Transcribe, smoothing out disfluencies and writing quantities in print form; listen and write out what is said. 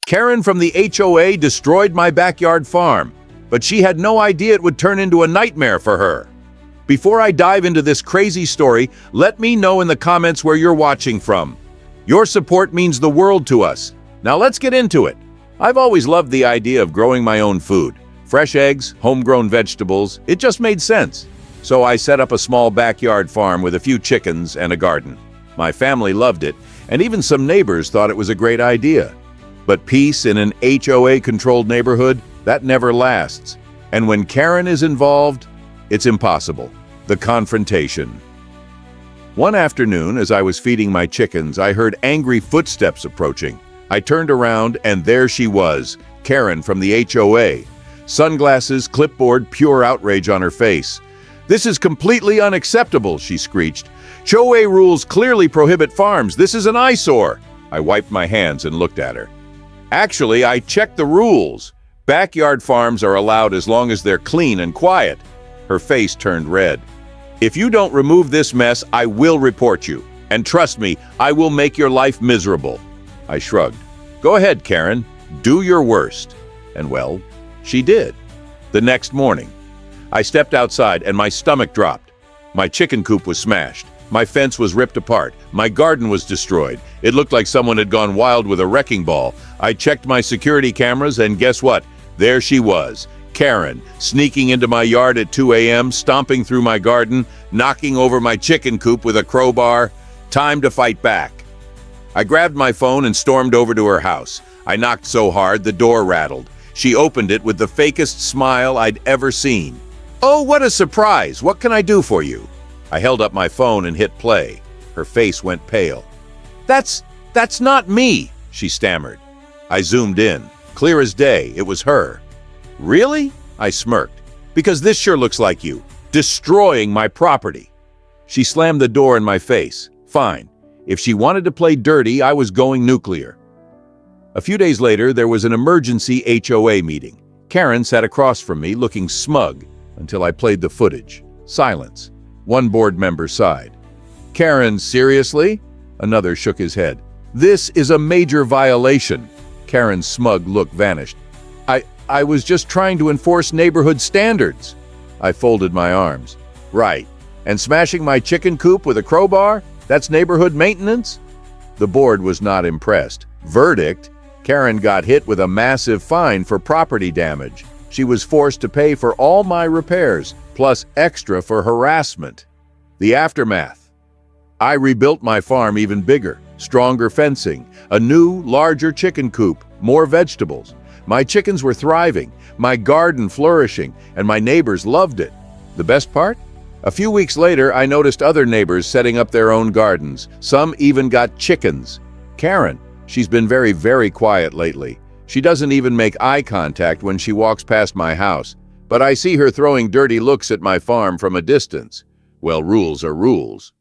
Karen from the HOA destroyed my backyard farm, but she had no idea it would turn into a nightmare for her. Before I dive into this crazy story, let me know in the comments where you're watching from. Your support means the world to us. Now let's get into it. I've always loved the idea of growing my own food. Fresh eggs, homegrown vegetables, it just made sense. So I set up a small backyard farm with a few chickens and a garden. My family loved it, and even some neighbors thought it was a great idea. But peace in an HOA-controlled neighborhood, that never lasts. And when Karen is involved, it's impossible. The confrontation. One afternoon, as I was feeding my chickens, I heard angry footsteps approaching. I turned around, and there she was, Karen from the HOA. Sunglasses, clipboard, pure outrage on her face. "This is completely unacceptable," she screeched. "HOA rules clearly prohibit farms. This is an eyesore." I wiped my hands and looked at her. "Actually, I checked the rules. Backyard farms are allowed as long as they're clean and quiet." Her face turned red. "If you don't remove this mess, I will report you. And trust me, I will make your life miserable." I shrugged. "Go ahead, Karen. Do your worst." And well, she did. The next morning, I stepped outside and my stomach dropped. My chicken coop was smashed. My fence was ripped apart. My garden was destroyed. It looked like someone had gone wild with a wrecking ball. I checked my security cameras and guess what? There she was. Karen, sneaking into my yard at 2 a.m., stomping through my garden, knocking over my chicken coop with a crowbar. Time to fight back. I grabbed my phone and stormed over to her house. I knocked so hard the door rattled. She opened it with the fakest smile I'd ever seen. "Oh, what a surprise! What can I do for you?" I held up my phone and hit play. Her face went pale. That's not me," she stammered. I zoomed in. Clear as day, it was her. "Really?" I smirked. "Because this sure looks like you, destroying my property." She slammed the door in my face. Fine. If she wanted to play dirty, I was going nuclear. A few days later, there was an emergency HOA meeting. Karen sat across from me, looking smug, until I played the footage. Silence. One board member sighed. "Karen, seriously?" Another shook his head. "This is a major violation." Karen's smug look vanished. I was just trying to enforce neighborhood standards." I folded my arms. "Right. And smashing my chicken coop with a crowbar? That's neighborhood maintenance?" The board was not impressed. Verdict: Karen got hit with a massive fine for property damage. She was forced to pay for all my repairs, plus extra for harassment. The aftermath: I rebuilt my farm even bigger, stronger fencing, a new, larger chicken coop, more vegetables. My chickens were thriving, my garden flourishing, and my neighbors loved it. The best part? A few weeks later, I noticed other neighbors setting up their own gardens. Some even got chickens. Karen, she's been very, very quiet lately. She doesn't even make eye contact when she walks past my house, but I see her throwing dirty looks at my farm from a distance. Well, rules are rules.